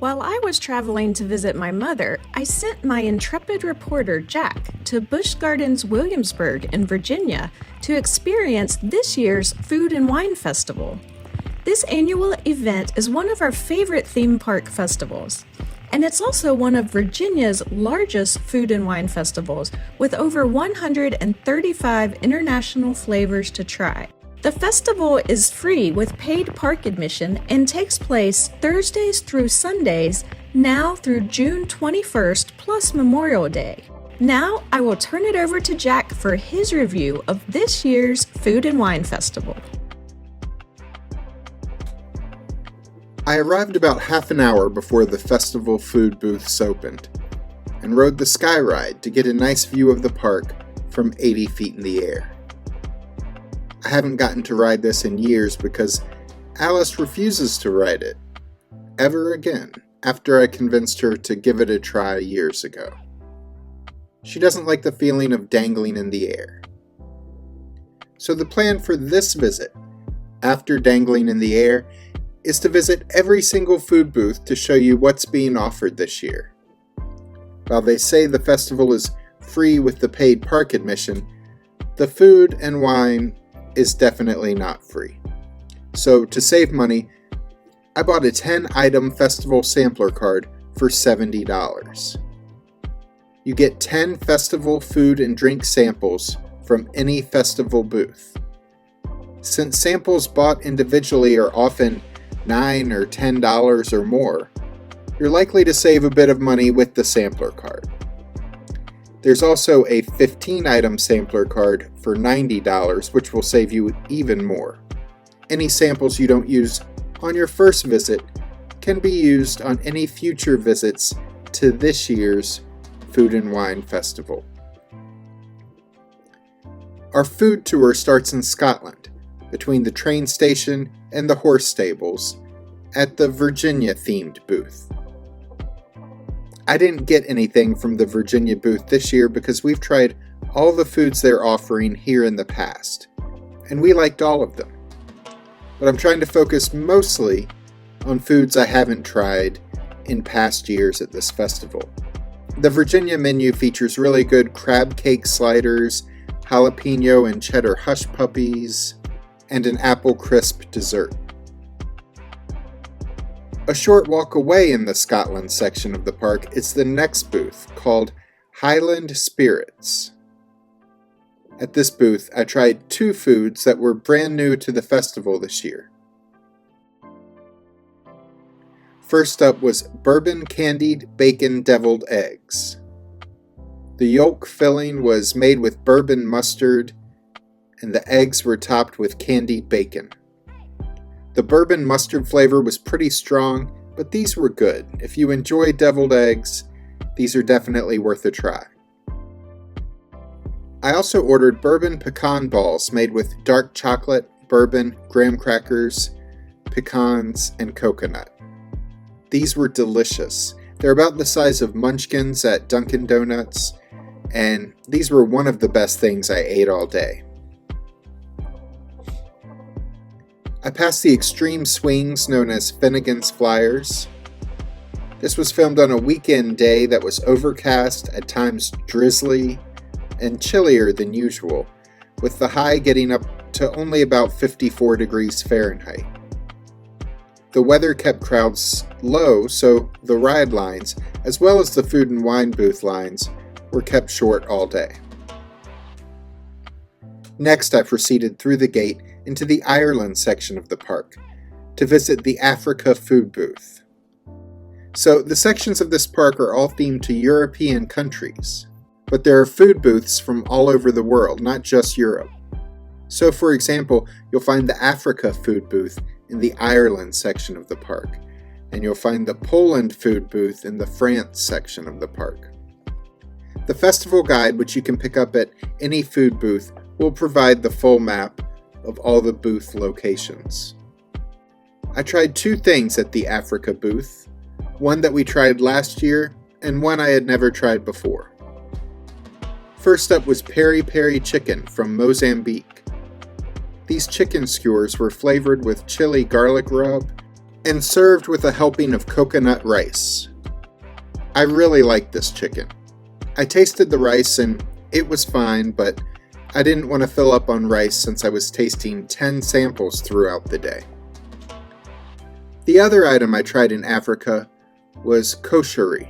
While I was traveling to visit my mother, I sent my intrepid reporter, Jack, to Busch Gardens, Williamsburg in Virginia to experience this year's Food and Wine Festival. This annual event is one of our favorite theme park festivals, and it's also one of Virginia's largest food and wine festivals with over 135 international flavors to try. The festival is free with paid park admission and takes place Thursdays through Sundays, now through June 21st plus Memorial Day. Now I will turn it over to Jack for his review of this year's Food and Wine Festival. I arrived about half an hour before the festival food booths opened and rode the Sky Ride to get a nice view of the park from 80 feet in the air. I haven't gotten to ride this in years because Alice refuses to ride it ever again after I convinced her to give it a try years ago. She doesn't like the feeling of dangling in the air. So the plan for this visit, after dangling in the air, is to visit every single food booth to show you what's being offered this year. While they say the festival is free with the paid park admission, the food and wine is definitely not free. So to save money, I bought a 10-item festival sampler card for $70. You get 10 festival food and drink samples from any festival booth. Since samples bought individually are often $9 or $10 or more, you're likely to save a bit of money with the sampler card. There's also a 15-item sampler card for $90, which will save you even more. Any samples you don't use on your first visit can be used on any future visits to this year's Food and Wine Festival. Our food tour starts in Scotland, between the train station and the horse stables, at the Virginia-themed booth. I didn't get anything from the Virginia booth this year because we've tried all the foods they're offering here in the past, and we liked all of them. But I'm trying to focus mostly on foods I haven't tried in past years at this festival. The Virginia menu features really good crab cake sliders, jalapeno and cheddar hush puppies, and an apple crisp dessert. A short walk away in the Scotland section of the park is the next booth, called Highland Spirits. At this booth, I tried 2 foods that were brand new to the festival this year. First up was bourbon candied bacon deviled eggs. The yolk filling was made with bourbon mustard, and the eggs were topped with candied bacon. The bourbon mustard flavor was pretty strong, but these were good. If you enjoy deviled eggs, these are definitely worth a try. I also ordered bourbon pecan balls made with dark chocolate, bourbon, graham crackers, pecans, and coconut. These were delicious. They're about the size of munchkins at Dunkin' Donuts, and these were one of the best things I ate all day. I passed the extreme swings known as Finnegan's Flyers. This was filmed on a weekend day that was overcast, at times drizzly, and chillier than usual, with the high getting up to only about 54 degrees Fahrenheit. The weather kept crowds low, so the ride lines, as well as the food and wine booth lines, were kept short all day. Next, I proceeded through the gate into the Ireland section of the park to visit the Africa food booth. So the sections of this park are all themed to European countries, but there are food booths from all over the world, not just Europe. So for example, you'll find the Africa food booth in the Ireland section of the park, and you'll find the Poland food booth in the France section of the park. The festival guide, which you can pick up at any food booth, will provide the full map of all the booth locations. I tried 2 things at the Africa booth, one that we tried last year and one I had never tried before. First up was peri peri chicken from Mozambique. These chicken skewers were flavored with chili garlic rub and served with a helping of coconut rice. I really liked this chicken. I tasted the rice and it was fine, but I didn't want to fill up on rice since I was tasting 10 samples throughout the day. The other item I tried in Africa was koshari,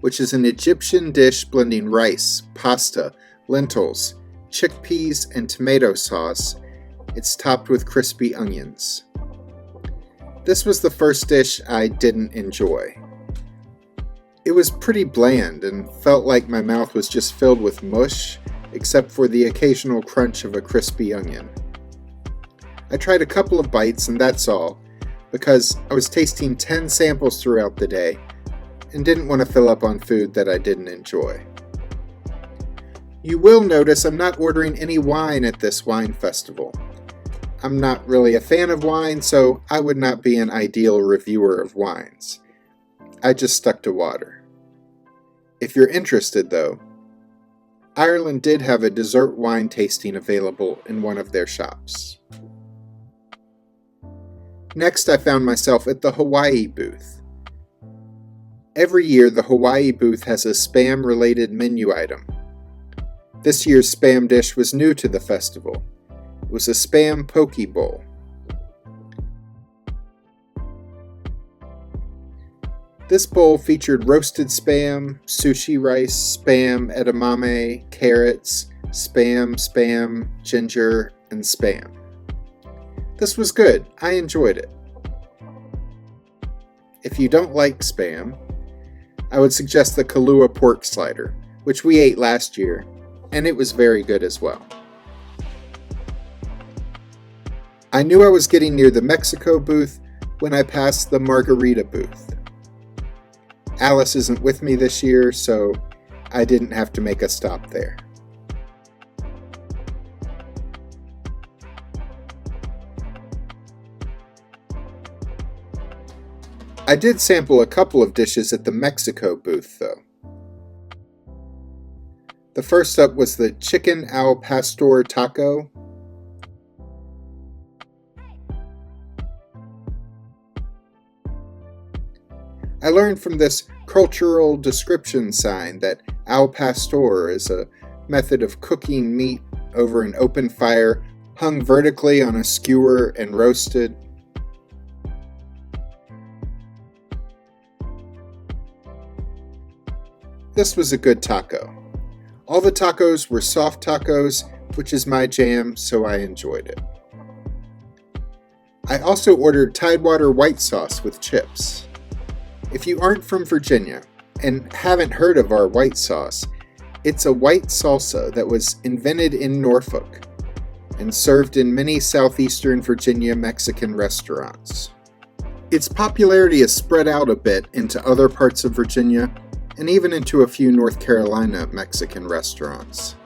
which is an Egyptian dish blending rice, pasta, lentils, chickpeas, and tomato sauce. It's topped with crispy onions. This was the first dish I didn't enjoy. It was pretty bland and felt like my mouth was just filled with mush, except for the occasional crunch of a crispy onion. I tried a couple of bites and that's all, because I was tasting 10 samples throughout the day and didn't want to fill up on food that I didn't enjoy. You will notice I'm not ordering any wine at this wine festival. I'm not really a fan of wine, so I would not be an ideal reviewer of wines. I just stuck to water. If you're interested though, Ireland did have a dessert wine tasting available in one of their shops. Next, I found myself at the Hawaii booth. Every year, the Hawaii booth has a Spam-related menu item. This year's Spam dish was new to the festival. It was a Spam poke bowl. This bowl featured roasted Spam, sushi rice, Spam, edamame, carrots, Spam, ginger, and Spam. This was good. I enjoyed it. If you don't like Spam, I would suggest the Kahlua pork slider, which we ate last year, and it was very good as well. I knew I was getting near the Mexico booth when I passed the margarita booth. Alice isn't with me this year, so I didn't have to make a stop there. I did sample a couple of dishes at the Mexico booth, though. The first up was the chicken al pastor taco. I learned from this cultural description sign that al pastor is a method of cooking meat over an open fire, hung vertically on a skewer and roasted. This was a good taco. All the tacos were soft tacos, which is my jam, so I enjoyed it. I also ordered Tidewater white sauce with chips. If you aren't from Virginia and haven't heard of our white sauce, it's a white salsa that was invented in Norfolk and served in many southeastern Virginia Mexican restaurants. Its popularity has spread out a bit into other parts of Virginia and even into a few North Carolina Mexican restaurants,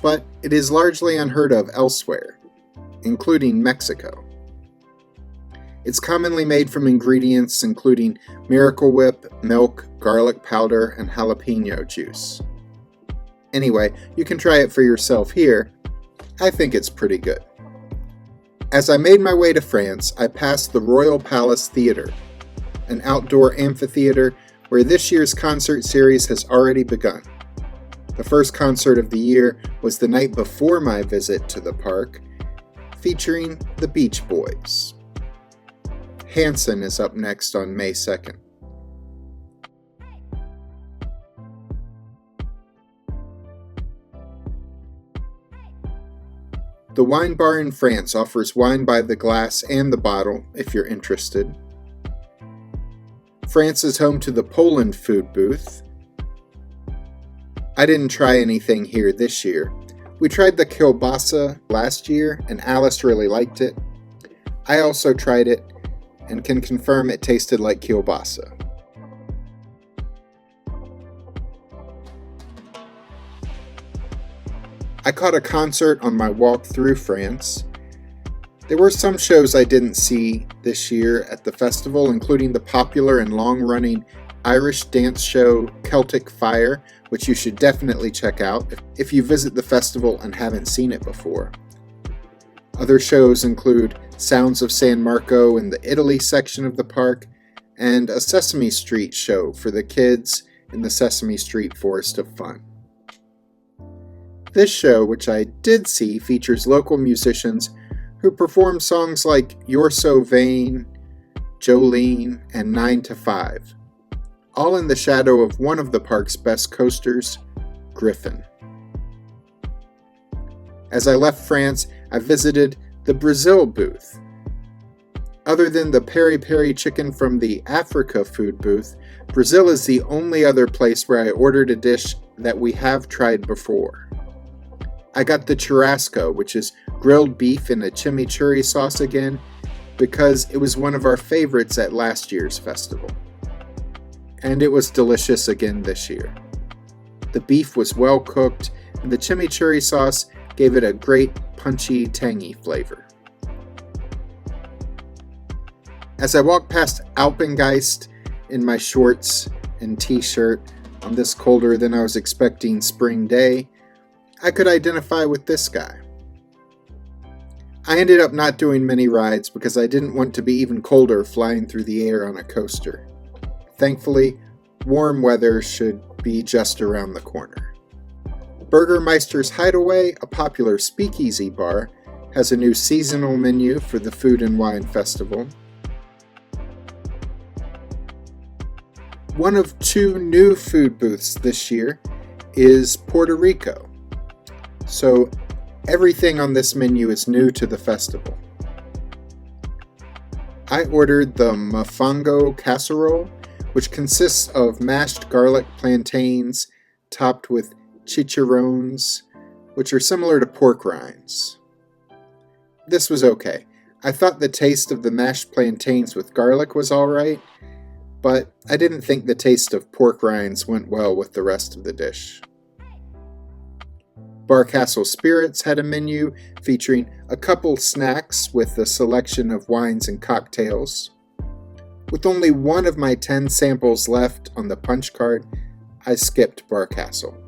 but it is largely unheard of elsewhere, including Mexico. It's commonly made from ingredients including Miracle Whip, milk, garlic powder, and jalapeno juice. Anyway, you can try it for yourself here. I think it's pretty good. As I made my way to France, I passed the Royal Palace Theatre, an outdoor amphitheater where this year's concert series has already begun. The first concert of the year was the night before my visit to the park, featuring the Beach Boys. Hanson is up next on May 2nd. The wine bar in France offers wine by the glass and the bottle, if you're interested. France is home to the Poland food booth. I didn't try anything here this year. We tried the kielbasa last year, and Alice really liked it. I also tried it, and can confirm it tasted like kielbasa. I caught a concert on my walk through France. There were some shows I didn't see this year at the festival, including the popular and long-running Irish dance show Celtic Fire, which you should definitely check out if you visit the festival and haven't seen it before. Other shows include Sounds of San Marco in the Italy section of the park, and a Sesame Street show for the kids in the Sesame Street Forest of Fun. This show, which I did see, features local musicians who perform songs like You're So Vain, Jolene, and 9 to 5, all in the shadow of one of the park's best coasters, Griffin. As I left France, I visited the Brazil booth. Other than the peri-peri chicken from the Africa food booth, Brazil is the only other place where I ordered a dish that we have tried before. I got the churrasco, which is grilled beef in a chimichurri sauce again, because it was one of our favorites at last year's festival. And it was delicious again this year. The beef was well cooked, and the chimichurri sauce gave it a great punchy, tangy flavor. As I walked past Alpengeist in my shorts and t-shirt on this colder than I was expecting spring day, I could identify with this guy. I ended up not doing many rides because I didn't want to be even colder flying through the air on a coaster. Thankfully, warm weather should be just around the corner. Burgermeister's Hideaway, a popular speakeasy bar, has a new seasonal menu for the Food and Wine Festival. One of 2 new food booths this year is Puerto Rico. So everything on this menu is new to the festival. I ordered the mofongo casserole, which consists of mashed garlic plantains topped with chicharrones, which are similar to pork rinds. This was okay. I thought the taste of the mashed plantains with garlic was alright, but I didn't think the taste of pork rinds went well with the rest of the dish. Barcastle Spirits had a menu featuring a couple snacks with a selection of wines and cocktails. With only one of my 10 samples left on the punch card, I skipped Barcastle.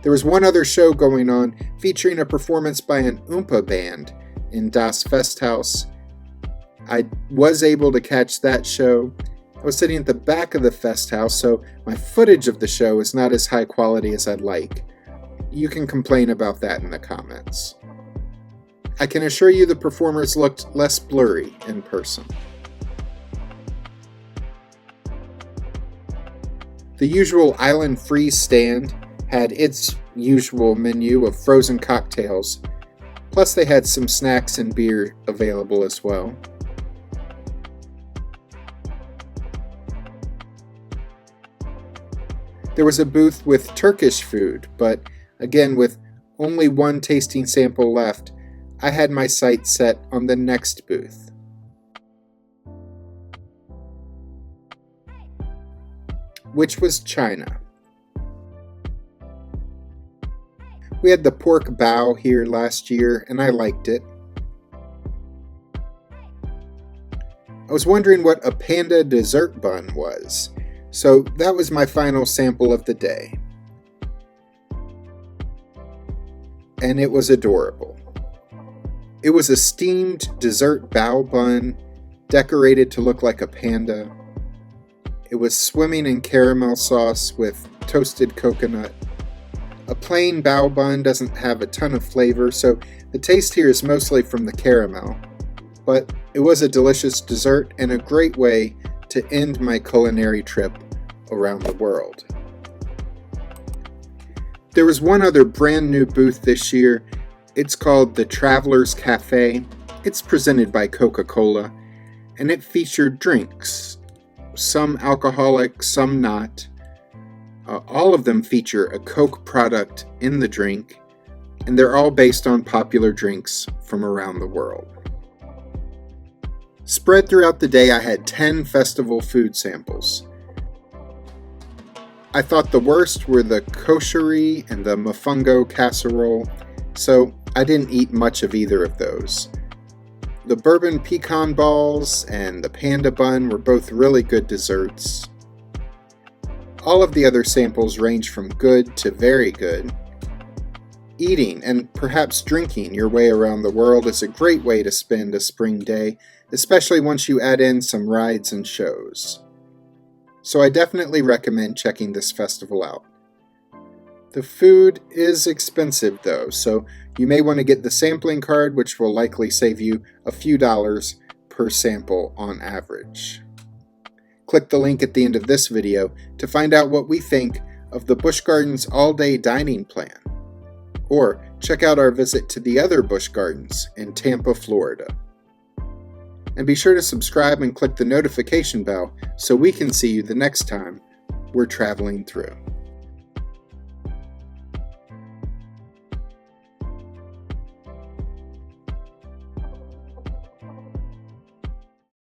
There was one other show going on featuring a performance by an Oompa band in Das Festhaus. I was able to catch that show. I was sitting at the back of the Festhaus, so my footage of the show is not as high quality as I'd like. You can complain about that in the comments. I can assure you the performers looked less blurry in person. The usual Island Freeze stand had its usual menu of frozen cocktails, plus they had some snacks and beer available as well. There was a booth with Turkish food, but again, with only one tasting sample left, I had my sights set on the next booth. Which was China. We had the pork bao here last year, and I liked it. I was wondering what a panda dessert bun was, so that was my final sample of the day. And it was adorable. It was a steamed dessert bao bun, decorated to look like a panda. It was swimming in caramel sauce with toasted coconut. A plain bao bun doesn't have a ton of flavor, so the taste here is mostly from the caramel. But it was a delicious dessert and a great way to end my culinary trip around the world. There was one other brand new booth this year. It's called the Traveler's Cafe. It's presented by Coca-Cola, and it featured drinks. Some alcoholic, some not. All of them feature a Coke product in the drink, and they're all based on popular drinks from around the world. Spread throughout the day, I had 10 festival food samples. I thought the worst were the kosheri and the mofongo casserole, so I didn't eat much of either of those. The bourbon pecan balls and the panda bun were both really good desserts. All of the other samples range from good to very good. Eating and perhaps drinking your way around the world is a great way to spend a spring day, especially once you add in some rides and shows. So I definitely recommend checking this festival out. The food is expensive though, so you may want to get the sampling card, which will likely save you a few dollars per sample on average. Click the link at the end of this video to find out what we think of the Busch Gardens all-day dining plan. Or check out our visit to the other Busch Gardens in Tampa, Florida. And be sure to subscribe and click the notification bell so we can see you the next time we're traveling through.